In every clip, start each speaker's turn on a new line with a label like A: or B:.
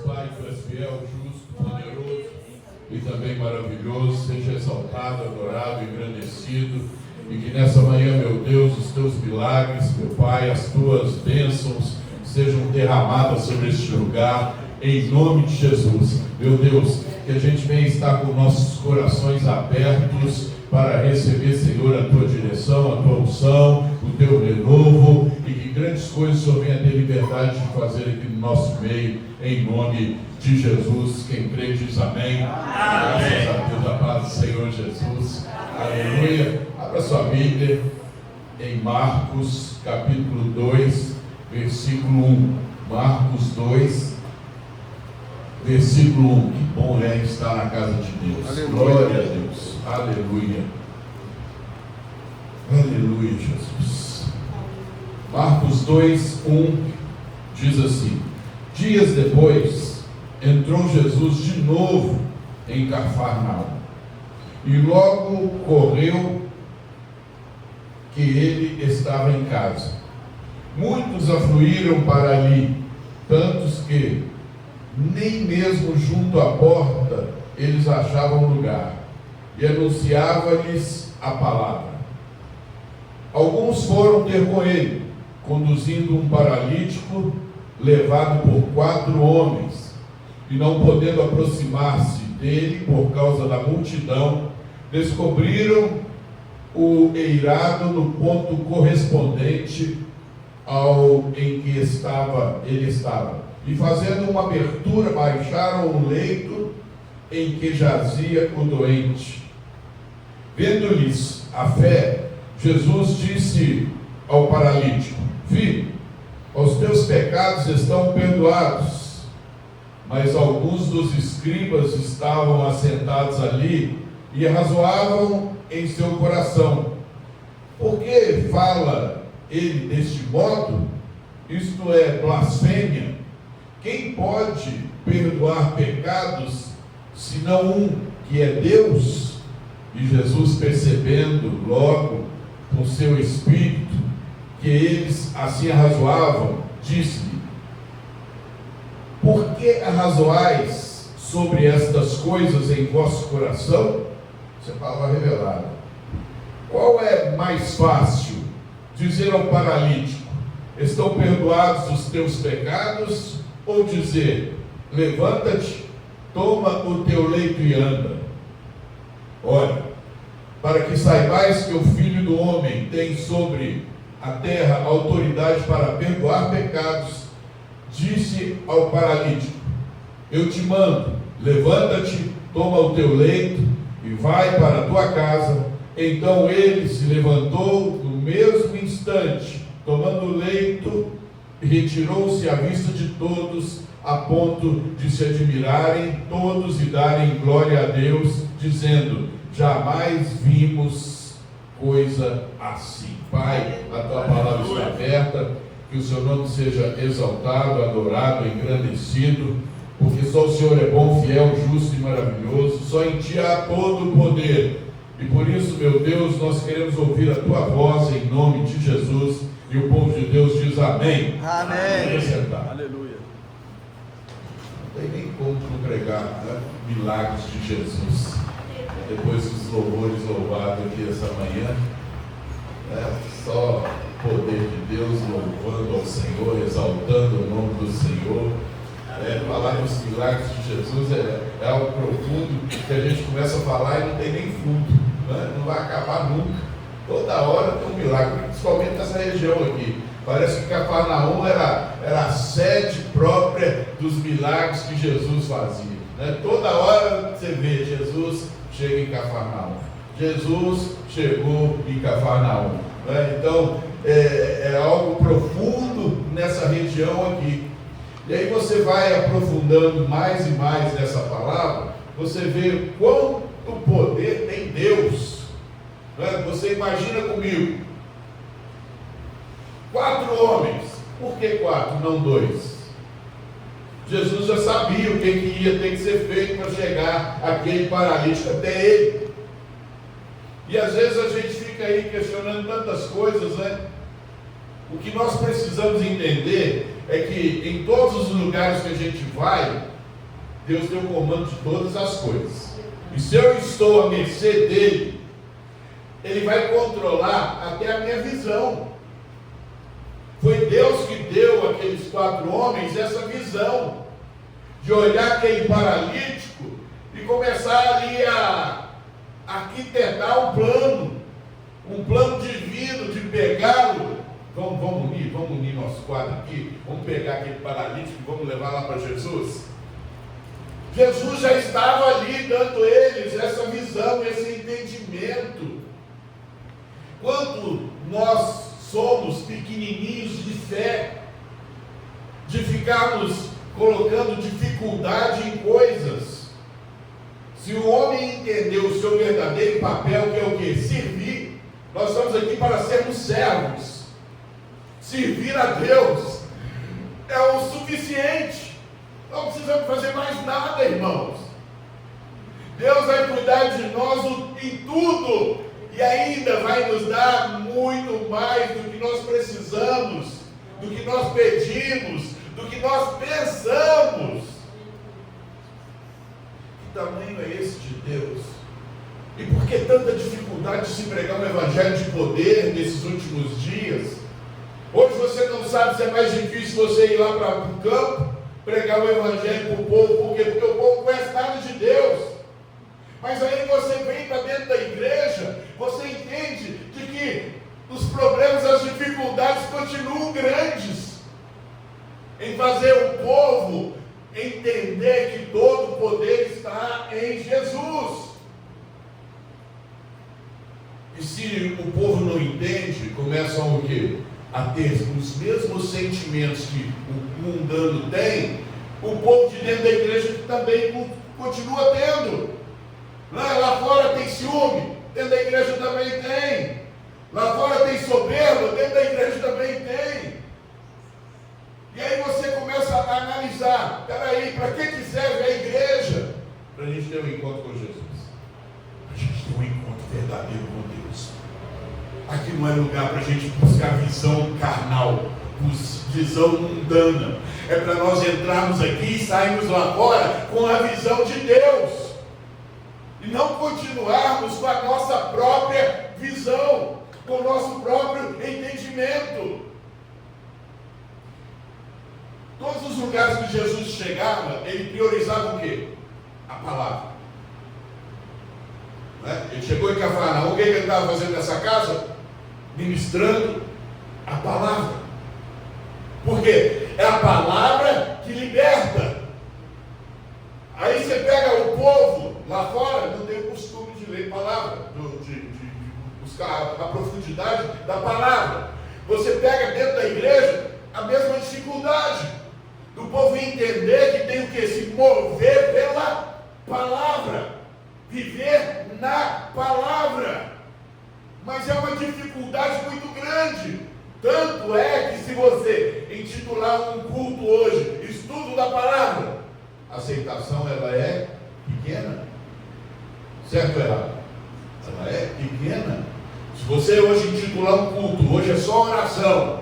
A: Pai, Tu és fiel, justo, poderoso e também maravilhoso. Seja exaltado, adorado, engrandecido. E que nessa manhã, meu Deus, os Teus milagres, meu Pai, as Tuas bênçãos sejam derramadas sobre este lugar, em nome de Jesus. Meu Deus, que a gente venha estar com nossos corações abertos para receber, Senhor, a Tua direção, a Tua unção, o Teu renovo, e que grandes coisas o Senhor venha ter liberdade de fazer aqui no nosso meio, em nome de Jesus. Quem crê diz amém. Graças a Deus, a paz do Senhor Jesus. Aleluia. Abra sua Bíblia em Marcos, capítulo 2, versículo 1. Marcos 2, versículo 1. Que bom é estar na casa de Deus. Aleluia. Glória a Deus. Aleluia. Aleluia, Jesus. Marcos 2, 1 diz assim: dias depois, entrou Jesus de novo em Cafarnaum, e logo correu que ele estava em casa. Muitos afluíram para ali, tantos que nem mesmo junto à porta eles achavam lugar, e anunciava-lhes a palavra. Alguns foram ter com ele, conduzindo um paralítico, levado por 4 homens, e não podendo aproximar-se dele por causa da multidão, descobriram o eirado no ponto correspondente ao em que ele estava, e fazendo uma abertura, baixaram o leito em que jazia o doente. Vendo-lhes a fé, Jesus disse ao paralítico: filho, os teus pecados estão perdoados. Mas alguns dos escribas estavam assentados ali e razoavam em seu coração: por que fala ele deste modo? Isto é blasfêmia. Quem pode perdoar pecados, senão um, que é Deus? E Jesus, percebendo logo com seu espírito que eles assim arrazoavam, disse-lhe: por que arrazoais sobre estas coisas em vosso coração? Essa é a palavra revelada. Qual é mais fácil? Dizer ao paralítico: estão perdoados os teus pecados? Ou dizer: levanta-te, toma o teu leito e anda? Olha, para que saibais que o Filho do Homem tem sobre a terra autoridade para perdoar pecados, disse ao paralítico: eu te mando, levanta-te, toma o teu leito e vai para a tua casa. Então ele se levantou no mesmo instante, tomando o leito, e retirou-se à vista de todos, a ponto de se admirarem todos e darem glória a Deus, dizendo: jamais vimos coisa assim. Pai, a tua palavra está aberta, que o seu nome seja exaltado, adorado, engrandecido, porque só o Senhor é bom, fiel, justo e maravilhoso. Só em ti há todo o poder, e por isso, meu Deus, nós queremos ouvir a tua voz em nome de Jesus. E o povo de Deus diz amém.
B: Amém.
A: Aleluia. Não tem nem como pregar, né? Milagres de Jesus. Depois dos louvores louvados aqui essa manhã, só o poder de Deus, louvando ao Senhor, exaltando o nome do Senhor. Falar dos milagres de Jesus é algo profundo, que a gente começa a falar e não tem nem fundo, né? Não vai acabar nunca. Toda hora tem um milagre, principalmente nessa região aqui. Parece que Cafarnaum era a sede própria dos milagres que Jesus fazia, né? Toda hora você vê Jesus chega em Cafarnaum. Jesus chegou em Cafarnaum, né? Então é algo profundo nessa região aqui. E aí você vai aprofundando mais e mais nessa palavra, você vê quanto poder tem Deus. Você imagina comigo, 4 homens. Por que 4, não 2? Jesus já sabia o que ia ter que ser feito para chegar aquele paralítico até ele. E às vezes a gente fica aí questionando tantas coisas, né? O que nós precisamos entender é que em todos os lugares que a gente vai, Deus tem o comando de todas as coisas. E se eu estou à mercê dele, ele vai controlar até a minha visão. Foi Deus que deu àqueles 4 homens essa visão, de olhar aquele paralítico e começar ali a arquitetar um plano divino de pegá-lo. Vamos unir nosso quadro aqui, vamos pegar aquele paralítico e vamos levar lá para Jesus. Jesus já estava ali dando a eles essa visão, esse entendimento. Quanto nós somos pequenininhos de fé, de ficarmos colocando dificuldade em coisas. Se o homem entender o seu verdadeiro papel, que é o que? Servir. Nós estamos aqui para sermos servos. Servir a Deus é o suficiente. Não precisamos fazer mais nada, irmãos. Deus vai cuidar de nós em tudo. E ainda vai nos dar muito mais do que nós precisamos, do que nós pedimos, do que nós pensamos. Que tamanho é esse de Deus? E por que tanta dificuldade de se pregar um evangelho de poder nesses últimos dias? Hoje você não sabe se é mais difícil você ir lá para o campo, pregar o evangelho para o povo. Por quê? Porque o povo não conhece nada de Deus. Mas aí você vem para dentro da igreja, você entende de que os problemas, as dificuldades continuam grandes em fazer o povo entender que todo o poder está em Jesus. E se o povo não entende, começam o quê? A ter os mesmos sentimentos que o mundano tem, o povo de dentro da igreja também continua tendo. Lá fora tem ciúme, dentro da igreja também tem. Lá fora tem soberba, dentro da igreja também tem. E aí você começa a analisar, peraí, para que serve a igreja? Para a gente ter um encontro com Jesus. Para a gente ter um encontro verdadeiro com Deus. Aqui não é lugar para a gente buscar visão carnal, visão mundana. É para nós entrarmos aqui e sairmos lá fora com a visão de Deus. E não continuarmos com a nossa própria visão, com o nosso próprio entendimento. Todos os lugares que Jesus chegava, ele priorizava o quê? A palavra. Né? Ele chegou em Cafarnaum, o que ele estava fazendo nessa casa? Ministrando a palavra. Porque é a palavra que liberta. Aí você pega o povo lá fora, não tem o costume de ler palavra, de buscar a profundidade da palavra. Você pega dentro da igreja a mesma dificuldade do povo entender que tem o que? Se mover pela palavra, viver na palavra. Mas é uma dificuldade muito grande. Tanto é que se você intitular um culto hoje, estudo da palavra, a aceitação ela é pequena. Certo ou errado? Ela é pequena. Se você hoje intitular um culto, hoje é só oração,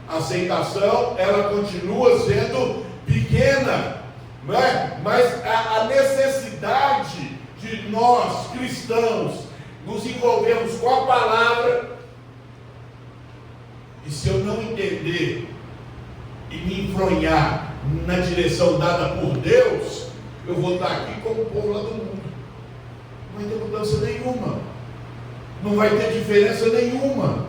A: a aceitação ela continua sendo pequena, não é? Mas a necessidade de nós cristãos nos envolvermos com a palavra, e se eu não entender e me enfronhar na direção dada por Deus, eu vou estar aqui como o povo lá do mundo. Não vai ter mudança nenhuma, não vai ter diferença nenhuma.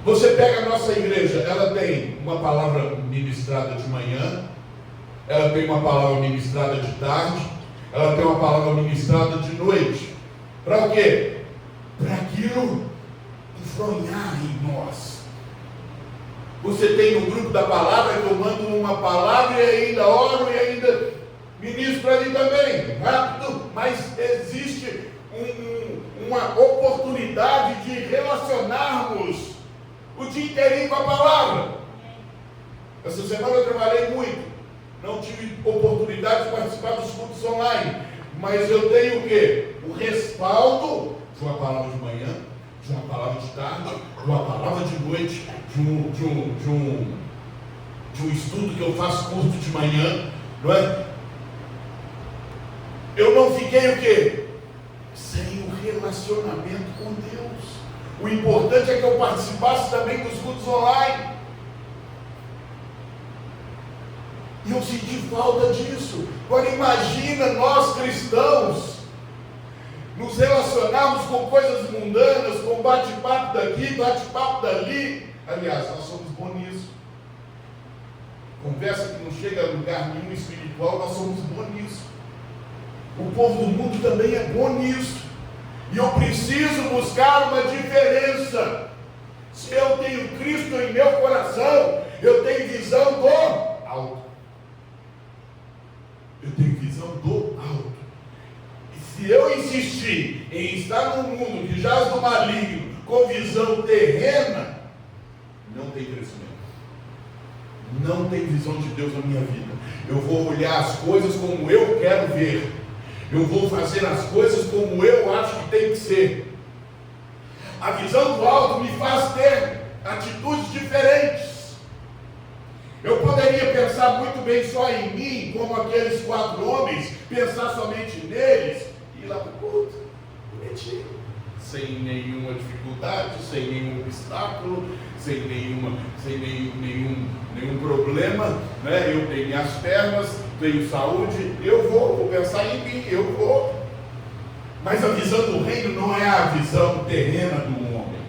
A: Você pega a nossa igreja, ela tem uma palavra ministrada de manhã, ela tem uma palavra ministrada de tarde, ela tem uma palavra ministrada de noite. Para o quê? Para aquilo enfronhar em nós. Você tem no grupo da palavra que eu mando uma palavra e ainda oro e ainda ministro ali também, rápido, mas existe uma oportunidade de relacionarmos o dia inteirinho com a palavra. Essa semana eu trabalhei muito, não tive oportunidade de participar dos cultos online, mas eu tenho o quê? O respaldo de uma palavra de manhã, de uma palavra de tarde, de uma palavra de noite, de de um estudo que eu faço curso de manhã, não é? Eu não fiquei o quê? Sem o relacionamento com Deus. O importante é que eu participasse também dos cultos online. E eu senti falta disso. Agora imagina nós cristãos nos relacionarmos com coisas mundanas, com bate-papo daqui, bate-papo dali. Aliás, nós somos bons nisso. Conversa que não chega a lugar nenhum espiritual, nós somos bons nisso. O povo do mundo também é bom nisso. E eu preciso buscar uma diferença. Se eu tenho Cristo em meu coração, eu tenho visão do alto. Eu tenho visão do alto. E se eu insistir em estar num mundo que jaz do maligno, com visão terrena, não tem crescimento. Não tem visão de Deus na minha vida. Eu vou olhar as coisas como eu quero ver. Eu vou fazer as coisas como eu acho que tem que ser. A visão do alto me faz ter atitudes diferentes. Eu poderia pensar muito bem só em mim, como aqueles 4 homens, pensar somente neles e ir lá para o culto, bonitinho, sem nenhuma dificuldade, sem nenhum obstáculo, sem nenhum problema, né? Eu tenho minhas pernas, tenho saúde, eu vou pensar em mim, eu vou. Mas a visão do reino não é a visão terrena do homem.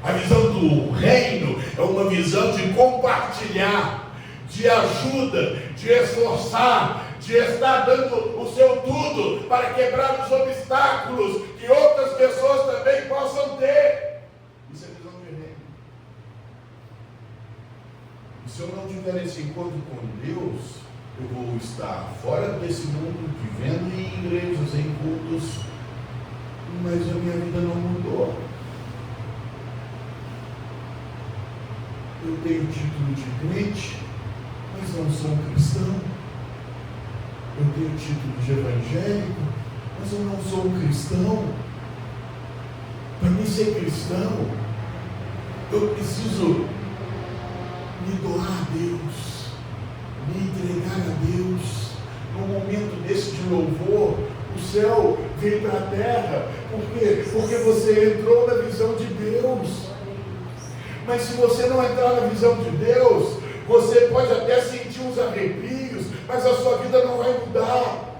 A: A visão do reino é uma visão de compartilhar, de ajuda, de esforçar, de estar dando o seu tudo para quebrar os obstáculos que outras pessoas também possam ter. Isso é visão de reino. E se eu não tiver esse encontro com Deus, eu vou estar fora desse mundo, vivendo em igrejas, em cultos, mas a minha vida não mudou. Eu tenho título de crente, mas não sou um cristão. Eu tenho título de evangélico, mas eu não sou um cristão. Para mim ser cristão, eu preciso me doar a Deus, me entregar a Deus. Num momento desse de louvor, o céu veio para a terra. Por quê? Porque você entrou na visão de Deus. Mas se você não entrar na visão de Deus, você pode até sentir uns arrepios, mas a sua vida não vai mudar.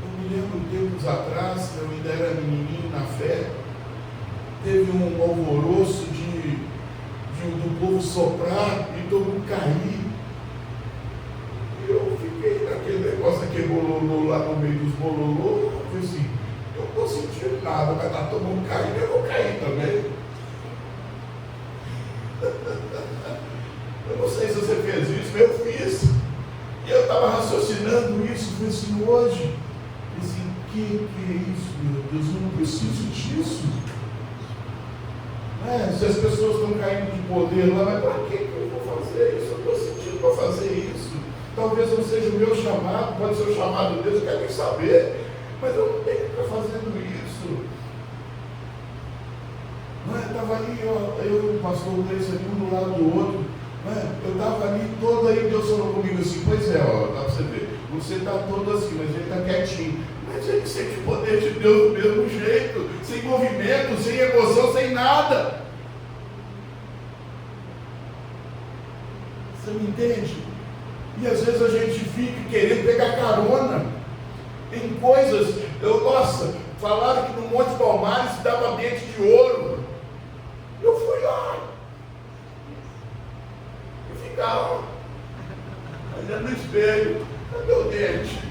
A: Eu me lembro tempos atrás, eu ainda era menininho na fé, teve um alvoroço do povo soprar e todo mundo cair. E eu fiquei naquele negócio, aquele bololô lá no meio dos bololô. Eu falei assim, eu não estou sentindo nada, mas está todo mundo caindo, eu vou cair também. Eu não sei se você fez isso, eu fiz. E eu estava raciocinando isso, falei assim, hoje, assim, que é isso, meu Deus, eu não preciso disso. Se as pessoas estão caindo de poder lá, mas para que eu vou fazer isso? Eu estou sentindo para fazer isso. Talvez não seja o meu chamado, pode ser o chamado de Deus, eu quero nem saber, mas eu não tenho que estar fazendo isso. Estava ali, eu e o pastor Gleice ali, um do lado do outro, eu estava ali todo aí, Deus falou comigo assim, pois é, ó, dá para você ver, você está todo assim, mas ele está quietinho. Mas ele sente o poder de Deus do mesmo jeito, sem movimento, sem emoção, sem nada. Você me entende? E às vezes a gente fica querendo pegar carona em coisas. Nossa, falaram que no Monte Palmares se dava dente de ouro. Eu fui lá. Eu ficava olhando no espelho. Cadê o dente?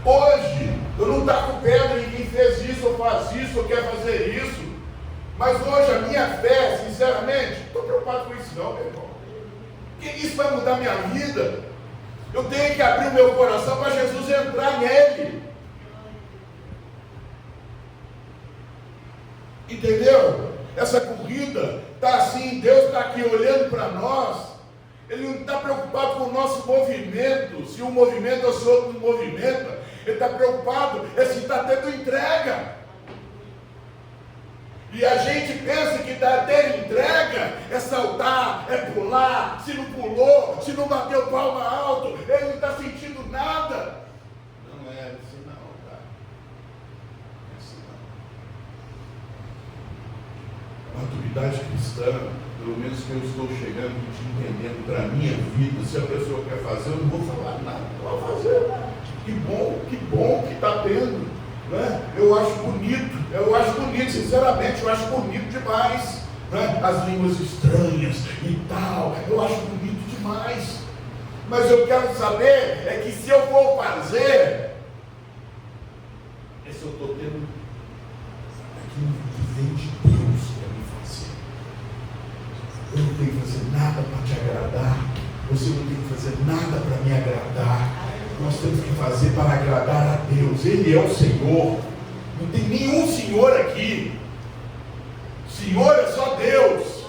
A: Hoje, eu não taco pedra em quem fez isso, ou faz isso, ou quer fazer isso. Mas hoje a minha fé, sinceramente, não estou preocupado com isso não, meu irmão. Porque isso vai mudar minha vida. Eu tenho que abrir o meu coração para Jesus entrar nele. Entendeu? Essa corrida está assim, Deus está aqui olhando para nós. Ele não está preocupado com o nosso movimento, se um movimento ou se outro não movimenta. Ele está preocupado se está tendo entrega. E a gente pensa que ter entrega é saltar, é pular. Se não pulou, se não bateu palma alto, ele não está sentindo nada. Não é assim não, cara. Não é assim não. A maturidade cristã, pelo menos que eu estou chegando e entendendo para a minha vida, se a pessoa quer fazer, eu não vou falar nada, não vou fazer. Que bom que está tendo. Né? Eu acho bonito, sinceramente, eu acho bonito demais, né? As línguas estranhas e tal, eu acho bonito demais, mas eu quero saber é que se eu for fazer, se eu estou tendo aquilo que vem de Deus para me fazer. Eu não tenho que fazer nada para te agradar, você não tem que fazer nada para me agradar. Nós temos que fazer para agradar a Deus. Ele é o Senhor. Não tem nenhum Senhor aqui. Senhor é só Deus.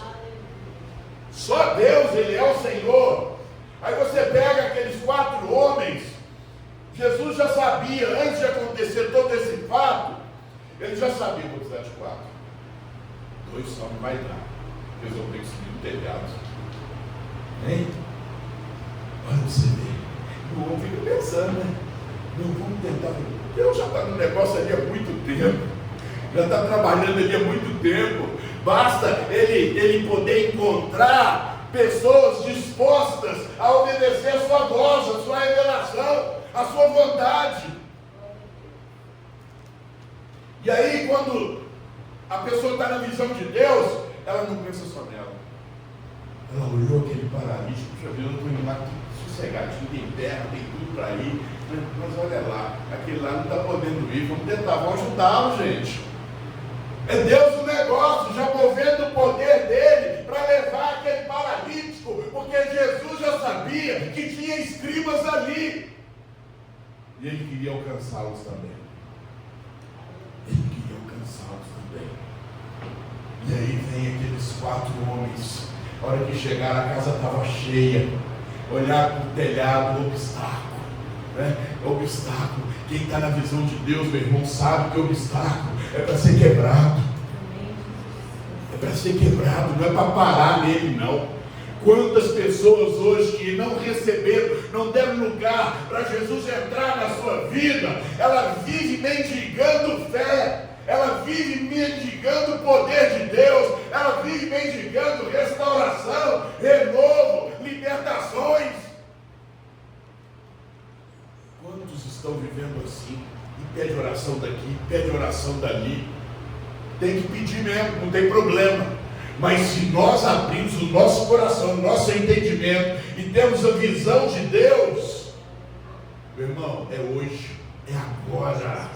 A: Só Deus, Ele é o Senhor. Aí você pega aqueles 4 homens. Jesus já sabia, antes de acontecer todo esse fato, ele já sabia que precisar de 4. 2 só não vai dar. Eles vão ter que subir no telhado. Hein? Olha você ver. O homem fica pensando, né? Não, vamos tentar. Deus já está no negócio ali há muito tempo, já está trabalhando ali há muito tempo. Basta ele poder encontrar pessoas dispostas a obedecer a sua voz, a sua revelação, a sua vontade. E aí, quando a pessoa está na visão de Deus, ela não pensa só nela. Ela olhou aquele paralítico, já viu, eu estou indo lá sossegadinho, tem terra, tem tudo para ir, mas olha lá, aquele lá não está podendo ir, vamos tentar, vamos ajudá-lo, gente. É Deus o negócio, já movendo o poder dele para levar aquele paralítico, porque Jesus já sabia que tinha escribas ali, e ele queria alcançá-los também. E aí vem aqueles 4 homens, a hora que chegaram, a casa estava cheia, olhar para o telhado, o obstáculo, né? Obstáculo. Quem está na visão de Deus, meu irmão, sabe que o obstáculo é para ser quebrado. É para ser quebrado, não é para parar nele, não. Quantas pessoas hoje que não receberam, não deram lugar para Jesus entrar na sua vida, ela vive mendigando fé. Ela vive mendigando o poder de Deus, ela vive mendigando restauração, renovo, libertações. Quantos estão vivendo assim? E pede oração daqui, pede oração dali. Tem que pedir mesmo, não tem problema. Mas se nós abrirmos o nosso coração, o nosso entendimento e temos a visão de Deus, meu irmão, é hoje, é agora.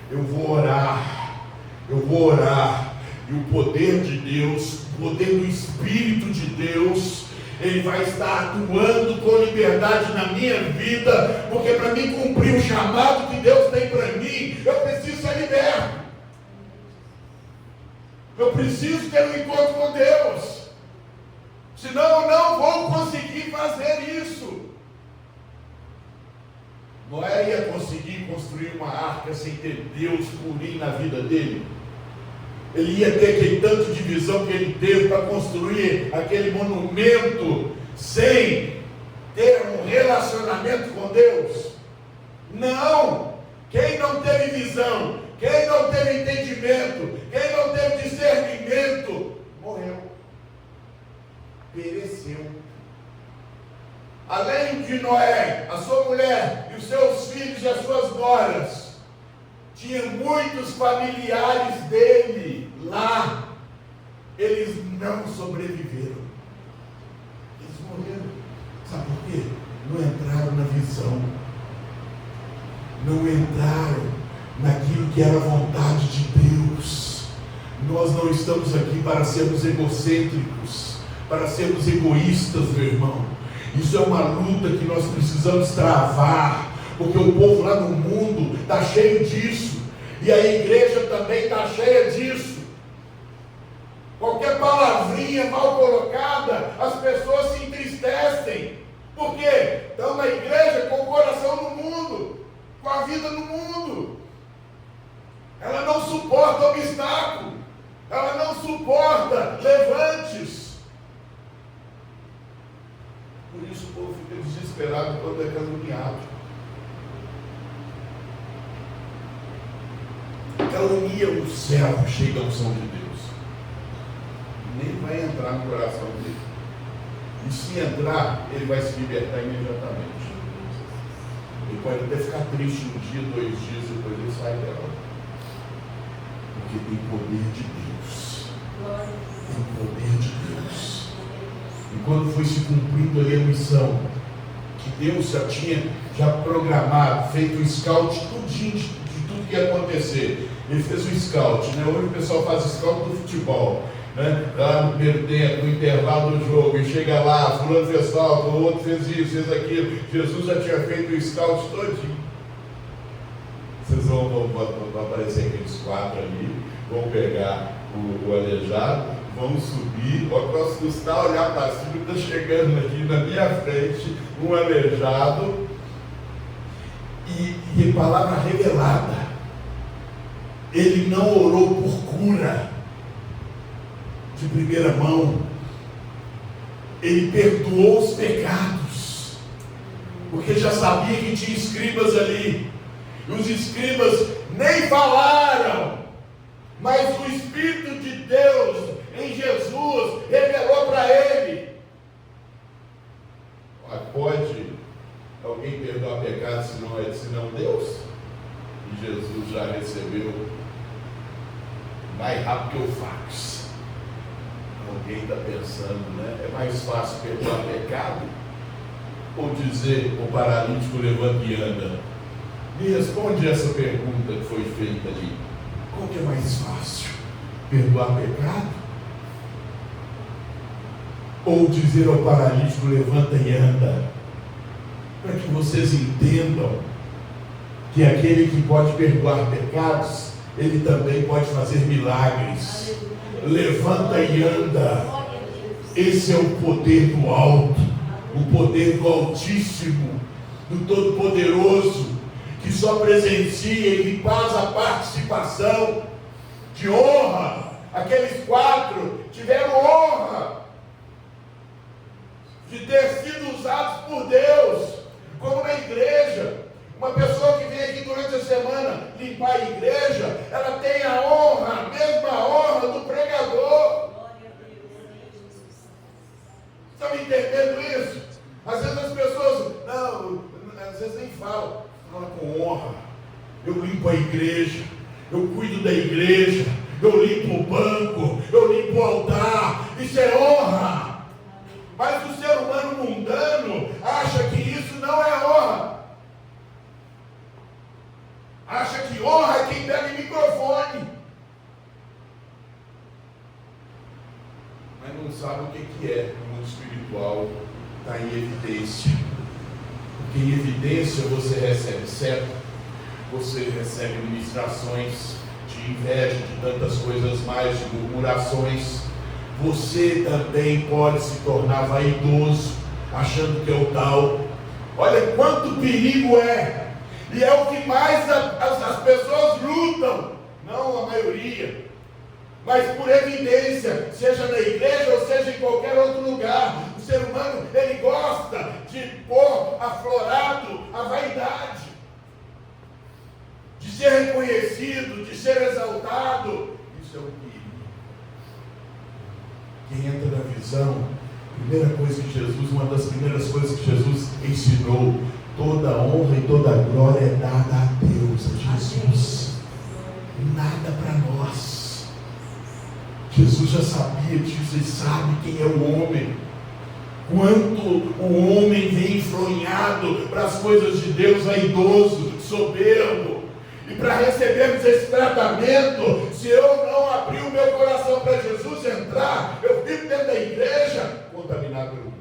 A: Eu vou orar. E o poder de Deus, o poder do Espírito de Deus, ele vai estar atuando com liberdade na minha vida, porque para mim cumprir o chamado que Deus tem para mim, eu preciso ser liberto. Eu preciso ter um encontro com Deus, senão eu não vou conseguir fazer isso. Noé ia conseguir construir uma arca sem ter Deus purinho na vida dele. Ele ia ter aquele tanto de visão que ele teve para construir aquele monumento sem ter um relacionamento com Deus? Não! Quem não teve visão, quem não teve entendimento, quem não teve discernimento, morreu, pereceu. Além de Noé, a sua mulher e os seus filhos e as suas noras, tinha muitos familiares dele lá. Eles não sobreviveram. Eles morreram. Sabe por quê? Não entraram na visão. Não entraram naquilo que era a vontade de Deus. Nós não estamos aqui para sermos egocêntricos, para sermos egoístas, meu irmão. Isso é uma luta que nós precisamos travar, porque o povo lá no mundo está cheio disso, e a igreja também está cheia disso. Qualquer palavrinha mal colocada, as pessoas se entristecem. Por quê? Estão na igreja com o coração no mundo, com a vida no mundo. Ela não suporta obstáculo. Ela não suporta levantes. Por isso o povo fica desesperado quando é caluniado. Calunia o servo cheio da unção de Deus. Nem vai entrar no coração dele. E se entrar, ele vai se libertar imediatamente. Ele pode até ficar triste um dia, 2 dias, depois ele sai dela. Porque tem poder de Deus. Tem poder de Deus. E quando foi se cumprindo ali a missão, que Deus já tinha programado, feito o scout tudinho de tudo que ia acontecer. Ele fez o scout, né? Hoje o pessoal faz scout do futebol, né? Lá no primeiro tempo, no intervalo do jogo, e chega lá, fulano fez falta, o outro fez isso, fez aquilo. Jesus já tinha feito o scout todinho. Vocês vão aparecer aqueles 4 ali, vão pegar o aleijado, vão subir, eu posso custar olhar para cima, está chegando aqui na minha frente um aleijado, e palavra revelada. Ele não orou por cura de primeira mão, ele perdoou os pecados, porque já sabia que tinha escribas ali, e os escribas nem falaram, mas o Espírito de Deus em Jesus revelou para ele. Pode alguém perdoar pecado senão Deus? E Jesus já recebeu mais rápido que o fax. Alguém está pensando, né? É mais fácil perdoar pecado ou dizer o paralítico levanta e anda? Me responde essa pergunta que foi feita ali. Qual que é mais fácil? Perdoar pecado? Ou dizer ao paralítico levanta e anda? Para que vocês entendam que aquele que pode perdoar pecados, ele também pode fazer milagres. Levanta e anda. Esse é o poder do alto, o poder do Altíssimo, do Todo-Poderoso, que só presencia e faz a participação de honra. Aqueles 4 tiveram honra de ter sido usados por Deus, como na igreja. Uma pessoa que vem aqui durante a semana limpar a igreja, ela tem a honra, a mesma honra do pregador. Estão entendendo isso? Às vezes as pessoas, às vezes nem falam, fala com honra. Eu limpo a igreja, eu cuido da igreja, eu limpo o banco, eu limpo o altar. Isso é honra. Mas o ser humano mundano acha que isso não é honra. Acha que honra é quem pega o microfone. Mas não sabe o que é no mundo espiritual. Está em evidência. Porque em evidência você recebe certo, você recebe ministrações de inveja, de tantas coisas mais, de murmurações. Você também pode se tornar vaidoso, achando que é o tal. Olha quanto perigo é. E é o que mais as pessoas lutam, não a maioria, mas por evidência, seja na igreja ou seja em qualquer outro lugar. O ser humano, ele gosta de pôr aflorado a vaidade, de ser reconhecido, de ser exaltado. Isso é o perigo. Quem entra na visão, uma das primeiras coisas que Jesus ensinou: toda honra e toda glória é dada a Deus, a Jesus. Nada para nós. Jesus já sabia disso, ele sabe quem é o homem. Quanto o homem vem enfronhado para as coisas de Deus, vaidoso, soberbo. E para recebermos esse tratamento, se eu não abrir o meu coração para Jesus entrar, eu fico dentro da igreja contaminado pelo mundo.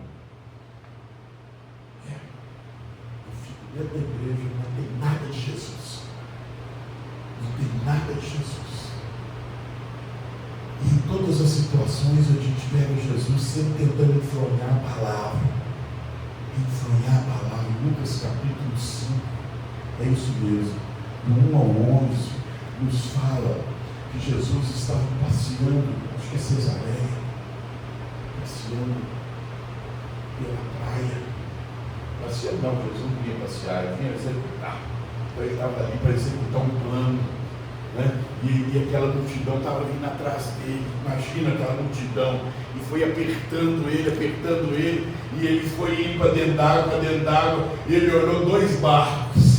A: Dentro da igreja não tem nada de Jesus. Não tem nada de Jesus. E em todas as situações a gente pega Jesus sempre tentando enfronhar a palavra. Enfronhar a palavra. Em Lucas capítulo 5, É isso mesmo. No 1 ao 11, nos fala que Jesus estava passeando, acho que é Cesareia, passeando pela praia. Passeando não, Jesus não vinha passear, ele vinha executar. Então ele estava ali para executar um plano, né? E aquela multidão estava vindo atrás dele. Imagina aquela multidão. E foi apertando ele, e ele foi indo para dentro d'água, e ele olhou 2 barcos.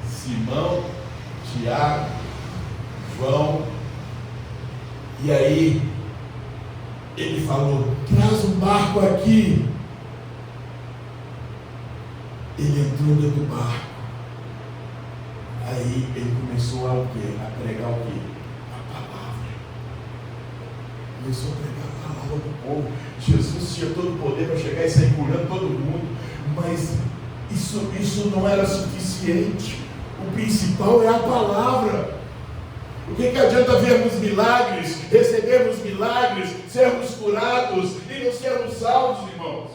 A: Simão, Tiago, João. E aí ele falou: traz um barco aqui. Ele entrou dentro do barco. Aí ele começou a pregar o quê? A palavra. Começou a pregar a palavra para o povo. Jesus tinha todo o poder para chegar e sair curando todo mundo, mas isso não era suficiente. O principal é a palavra. O que adianta vermos milagres, recebermos milagres, sermos curados e não sermos salvos, irmãos?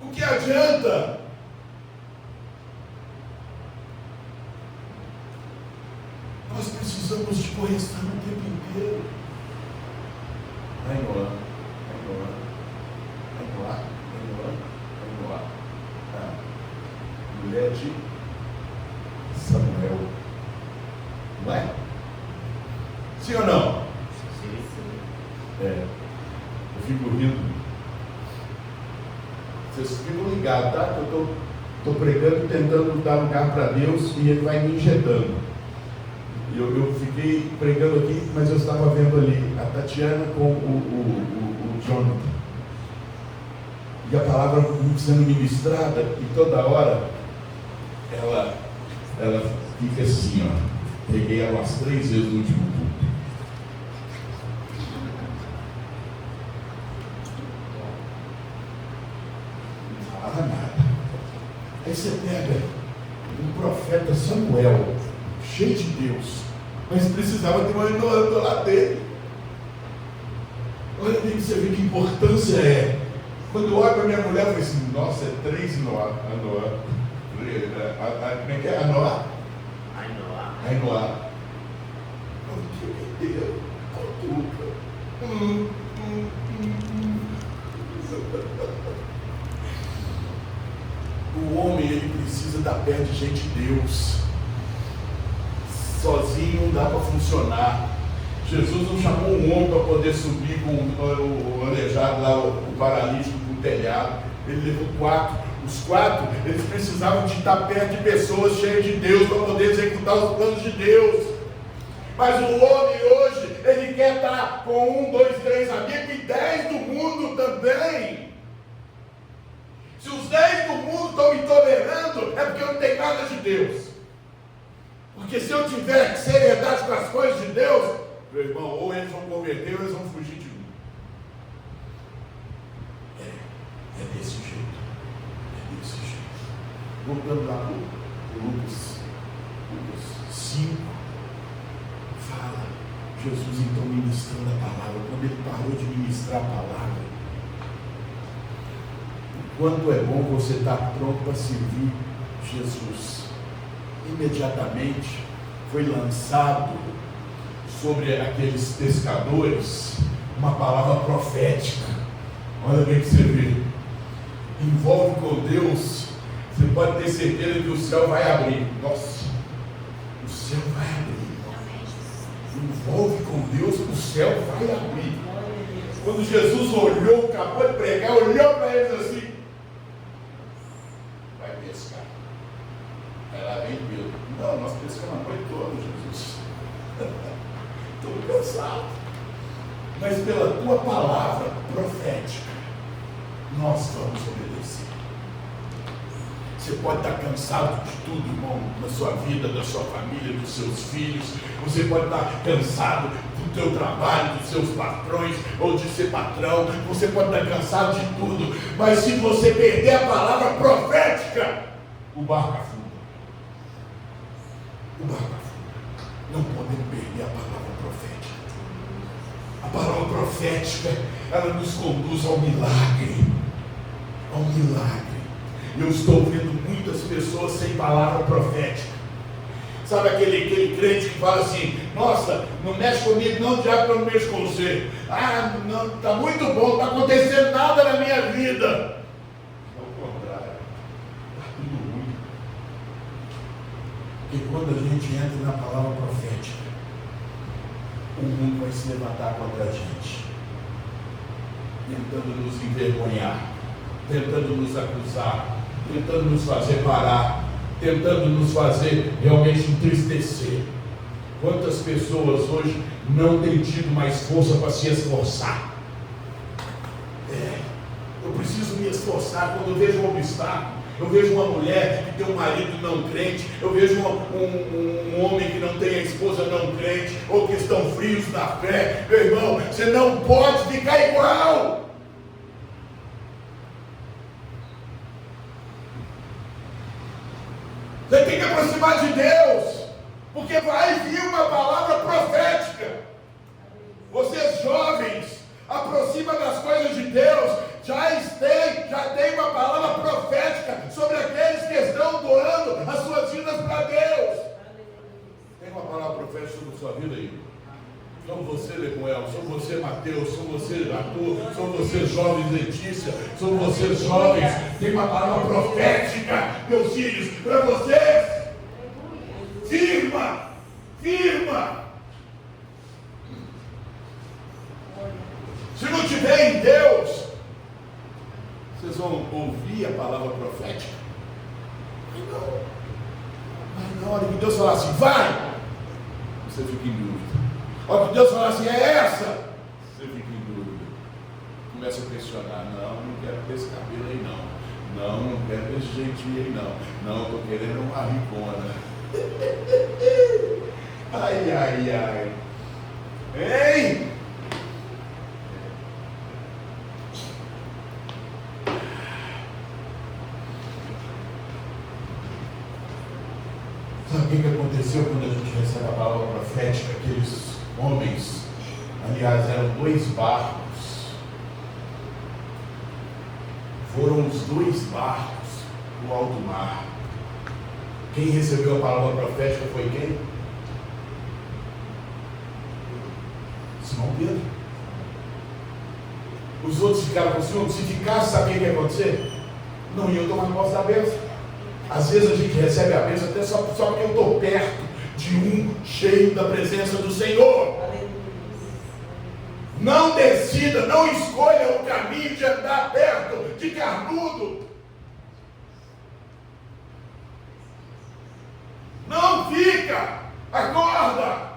A: O que adianta? Nós precisamos de correção o tempo inteiro. Vai Noã. Mulher de Samuel. Não é? Sim ou não? Sim. Eu fico rindo. Vocês ficam ligados, tá? Eu estou pregando, tentando dar lugar para Deus e Ele vai me injetando. Eu fiquei pregando aqui, mas eu estava vendo ali a Tatiana com o Jonathan. E a palavra sendo ministrada, e toda hora ela fica assim, ó. Peguei ela umas 3 vezes no último culto. Não falava nada. Aí você pega um profeta Samuel, cheio de Deus, mas precisava ter uma Noã do lado dele. Olha bem que você vê que importância é. Quando eu olho para minha mulher, eu falei assim: nossa, é 3 Noã. A Noã. Como é que é? A Noã? Ainoá. O homem, ele precisa estar perto de gente de Deus. Sozinho não dá para funcionar. Jesus não chamou um homem para poder subir com o aleijado lá, o paralítico com o telhado. Ele levou 4. Os 4, eles precisavam de estar perto de pessoas cheias de Deus para poder executar os planos de Deus. Mas o homem hoje, ele quer estar com 1, 2, 3 amigos e 10 do mundo também. Se os 10 do mundo estão me tolerando, é porque eu não tenho nada de Deus. Porque se eu tiver seriedade com as coisas de Deus, meu irmão, ou eles vão converter ou eles vão fugir de mim. É desse jeito. Voltando lá para Lucas 5, fala Jesus então ministrando a palavra. Quando ele parou de ministrar a palavra, o quanto é bom você estar pronto para servir Jesus. Imediatamente foi lançado sobre aqueles pescadores uma palavra profética. Olha bem que você vê. Envolve com Deus. Você pode ter certeza que o céu vai abrir. Nossa, o céu vai abrir. Envolve com Deus, o céu vai abrir. Quando Jesus olhou, acabou de pregar, olhou para eles assim: vai pescar. Aí lá vem Pedro: não, nós pescamos a noite toda, Jesus. Estou cansado. Mas pela tua palavra profética, nós vamos obedecer. Você pode estar cansado de tudo, irmão, da sua vida, da sua família, dos seus filhos. Você pode estar cansado do teu trabalho, dos seus patrões, ou de ser patrão. Você pode estar cansado de tudo. Mas se você perder a palavra profética, o barco afunda. O barco afunda. Não podemos perder a palavra profética. A palavra profética, ela nos conduz ao milagre. Ao milagre. Eu estou vendo muitas pessoas sem palavra profética. Sabe aquele crente que fala assim: nossa, não mexe comigo, não, diabo, não mexe com você. Ah, não, está muito bom, não está acontecendo nada na minha vida. Ao contrário, está tudo ruim. Porque quando a gente entra na palavra profética, o mundo vai se levantar contra a gente, tentando nos envergonhar, tentando nos acusar, tentando nos fazer parar, tentando nos fazer realmente entristecer. Quantas pessoas hoje não têm tido mais força para se esforçar? Eu preciso me esforçar quando eu vejo um obstáculo. Eu vejo uma mulher que tem um marido não crente, eu vejo um homem que não tem a esposa não crente, ou que estão frios na fé. Meu irmão, você não pode ficar igual. Você tem que aproximar de Deus, porque vai vir uma palavra profética. Vocês jovens, aproxima das coisas de Deus. Já tem uma palavra profética sobre aqueles que estão doando as suas vidas para Deus. Tem uma palavra profética sobre a sua vida aí? São você, Lemuel, são você, Mateus, são você, Arthur, são você, jovens, Letícia, são vocês, jovens. Tem uma palavra profética, meus filhos, para vocês. Firma, firma. Se não tiver em Deus, vocês vão ouvir a palavra profética. Mas na hora que Deus falar assim, vai, você fica em dúvida. A hora que Deus falar assim, é essa, você fica em dúvida. Começa a questionar, não quero ter esse cabelo aí não quero ter esse jeitinho aí não, estou querendo uma ricona. Ai. Hein? Sabe o que aconteceu quando a gente recebe a palavra profética? Aqueles homens, aliás, eram 2 barcos. Foram os 2 barcos no alto mar. Quem recebeu a palavra profética foi quem? Simão Pedro. Os outros ficaram com o Senhor. Se ficasse, sabe o que ia acontecer? Não iam tomar posse da bênção. Às vezes a gente recebe a bênção até só porque eu estou perto de um cheio da presença do Senhor. Não decida, não escolha o caminho de andar perto de carnudo. Não fica, acorda.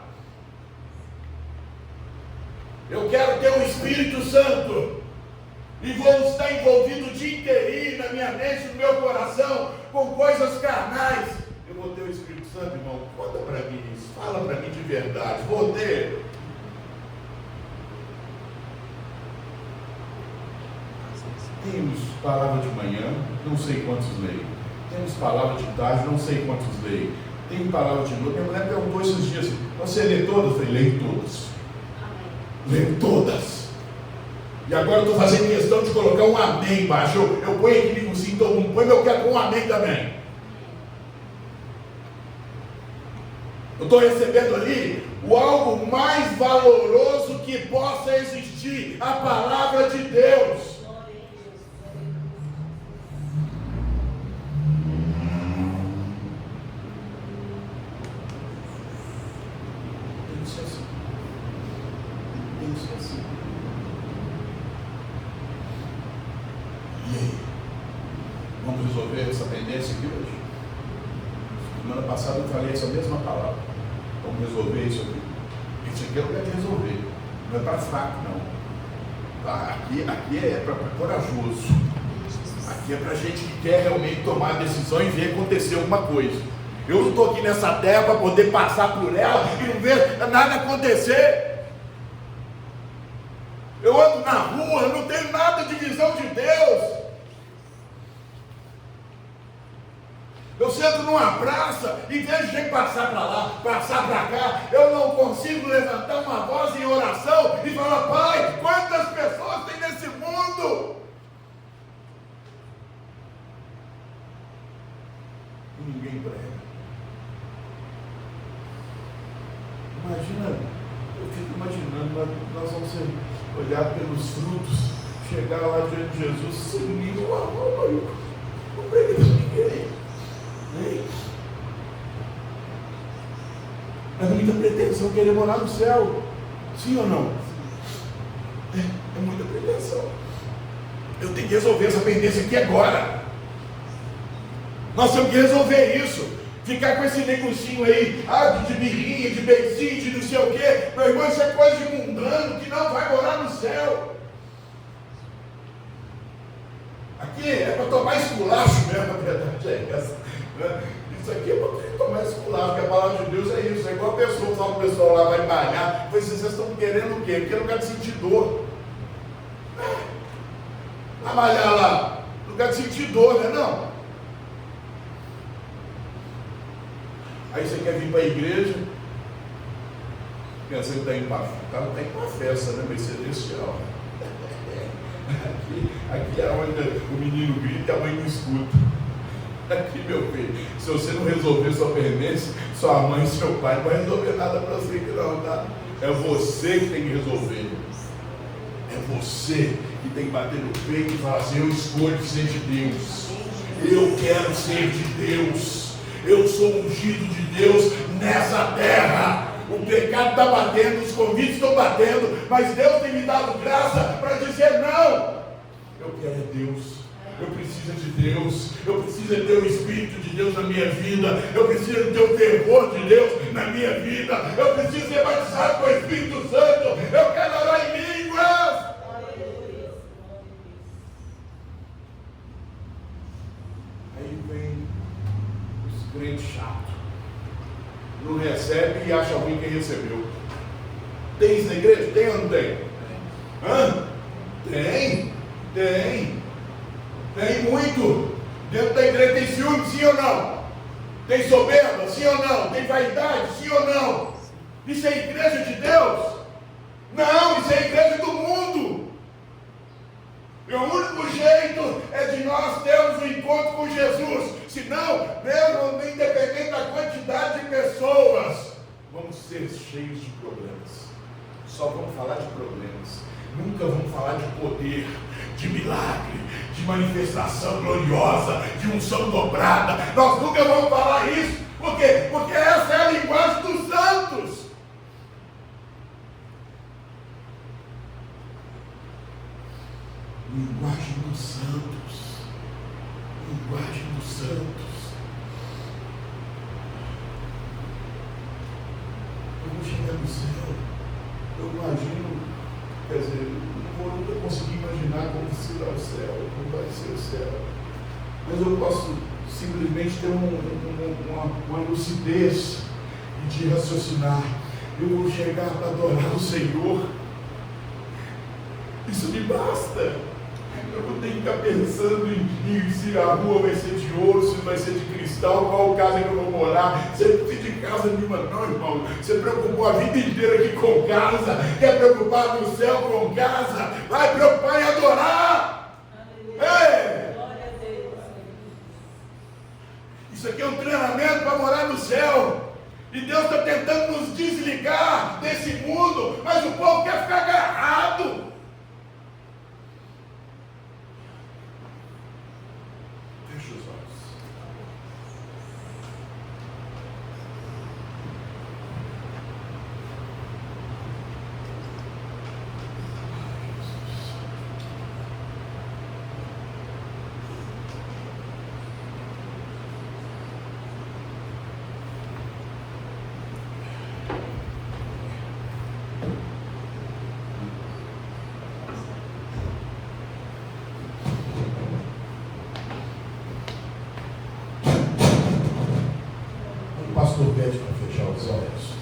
A: Eu quero ter o Espírito Santo e vou estar envolvido o dia inteirinho na minha mente, no meu coração, com coisas carnais. Eu vou ter o Espírito Santo, irmão? Conta para mim isso, fala para mim de verdade. Vou ter. Temos palavra de manhã, não sei quantos leio. Temos palavra de tarde, não sei quantos leio. Tem palavra de noite. Minha mulher perguntou esses dias: você lê todas? Eu falei: leio todas. Leio todas. E agora eu estou fazendo questão de colocar um amém embaixo. Eu ponho aqui no sim, todo mundo põe, mas eu quero com um amém também. Eu estou recebendo ali o algo mais valoroso que possa existir, a palavra de Deus. E aí? Vamos resolver essa tendência aqui hoje? Semana passada eu falei essa mesma palavra. Vamos resolver isso aqui. Isso aqui é lugar de resolver. Não é para fraco, não. Aqui é para corajoso. Aqui é para gente que quer realmente tomar a decisão e ver acontecer alguma coisa. Eu não estou aqui nessa terra para poder passar por ela e não ver nada acontecer. Eu ando na rua, eu não tenho nada de visão de Deus. Eu sento numa praça e vejo gente passar para lá, passar para cá. Eu não consigo levantar uma voz em oração e falar: Pai, quantas pessoas tem nesse mundo? nós vamos ser olhados pelos frutos, chegar lá diante de Jesus, sem nenhum amor, não preguei para ninguém. Mas muita pretensão querer morar no céu, sim ou não? É muita pretensão. Eu tenho que resolver essa pendência aqui agora. Nós temos que resolver isso. Ficar com esse negocinho aí, de birrinha, de beicinho, de não sei o quê. Meu irmão, isso é coisa de mundano que não vai morar no céu. Aqui é para tomar esculacho mesmo, a verdade é essa. Isso aqui é para tomar esculacho, porque a palavra de Deus é isso. É igual a pessoa, fala que o pessoal lá vai pagar. Vocês estão querendo o quê? Porque não quer sentir dor. Vai malhar lá, não quer sentir dor, né? Não. Aí você quer vir para a igreja, pensando que está indo para uma festa, né? Vai ser celestial. Aqui é onde o menino grita e a mãe não escuta. Aqui, meu filho, se você não resolver sua pendência, sua mãe e seu pai não vai resolver nada para você aqui não, tá? É você que tem que resolver. É você que tem que bater no peito e falar assim: eu escolho ser de Deus. Eu quero ser de Deus. Eu sou ungido de Deus nessa terra. O pecado está batendo, os convites estão batendo, mas Deus tem me dado graça para dizer: não, eu quero é Deus. Eu preciso de Deus, eu preciso ter o Espírito de Deus na minha vida, eu preciso ter o fervor de Deus na minha vida, eu preciso ser batizado com o Espírito Santo, eu quero orar em línguas. Aí vem os crentes chatos, não recebe e acha ruim quem recebeu. Tem isso na igreja? Tem ou não tem? Tem muito. Dentro da igreja tem ciúme, sim ou não? Tem soberba, sim ou não? Tem vaidade, sim ou não? Isso é igreja de Deus? Não, isso é igreja do mundo. E o único jeito é de nós termos um encontro com Jesus. Senão, mesmo independente da quantidade de pessoas, vamos ser cheios de problemas. Só vamos falar de problemas. Nunca vamos falar de poder, de milagre, de manifestação gloriosa, de unção dobrada. Nós nunca vamos falar isso. Por quê? Porque essa é a linguagem dos santos. Linguagem dos santos. Linguagem dos santos. Eu vou chegar no céu. Eu imagino, quer dizer, eu nunca consegui imaginar como será o céu, como vai ser o céu. Mas eu posso simplesmente ter uma lucidez de raciocinar. Eu vou chegar para adorar o Senhor. Isso me basta. Eu não tenho que ficar pensando em se a rua vai ser de ouro, se vai ser de cristal, qual casa que eu vou morar. Você não precisa de casa nenhuma não, irmão. Você preocupou a vida inteira aqui com casa, quer preocupar no céu com casa, vai preocupar em adorar. Ei! Isso aqui é um treinamento para morar no céu. E Deus está tentando nos desligar desse mundo, mas o povo quer ficar agarrado. Feche os olhos. Pede para fechar os olhos,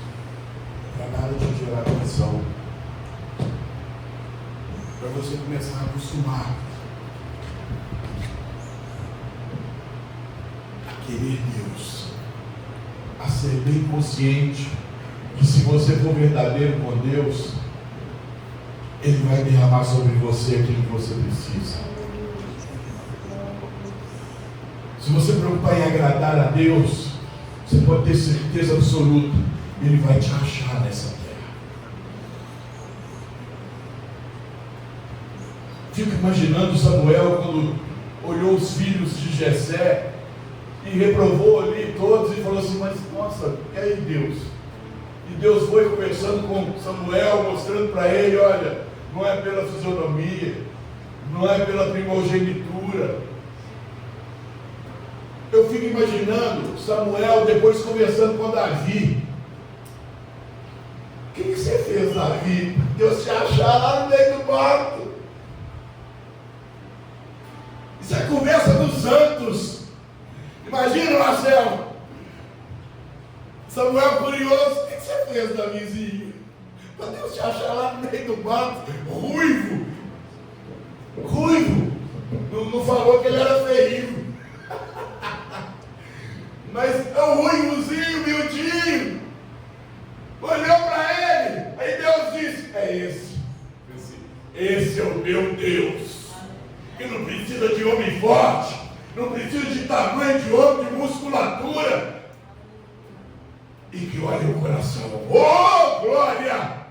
A: para nada de gerar tensão, para você começar a acostumar a querer Deus, a ser bem consciente que se você for verdadeiro com Deus, Ele vai derramar sobre você aquilo que você precisa. Se você preocupar em agradar a Deus, você pode ter certeza absoluta, Ele vai te achar nessa terra. Fico imaginando Samuel quando olhou os filhos de Jessé e reprovou ali todos e falou assim, mas nossa, e aí Deus? E Deus foi conversando com Samuel, mostrando para ele, olha, não é pela fisionomia, não é pela primogenitura. Eu fico imaginando Samuel depois conversando com Davi. O que você fez, Davi? Deus te achar lá no meio do mato. Isso é conversa dos santos. Imagina, Marcelo. Samuel curioso. O que você fez, Davizinho? Para Deus te achar lá no meio do mato. Ruivo. Não falou que ele era feio. Mas é um ruivozinho, miudinho. Olhou para ele. Aí Deus disse, é esse. Esse é o meu Deus. Que não precisa de homem forte. Não precisa de tamanho de homem, de musculatura. E que olha o coração. Oh, glória!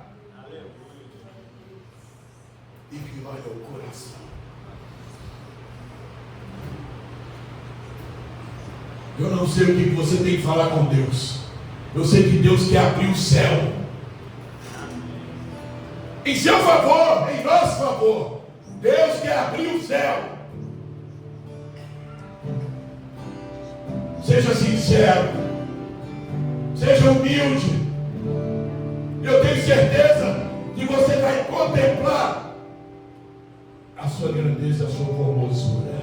A: E que olha o coração. Eu não sei o que você tem que falar com Deus. Eu sei que Deus quer abrir o céu. Em seu favor, em nosso favor. Deus quer abrir o céu. Seja sincero. Seja humilde. Eu tenho certeza que você vai contemplar a sua grandeza, a sua formosura.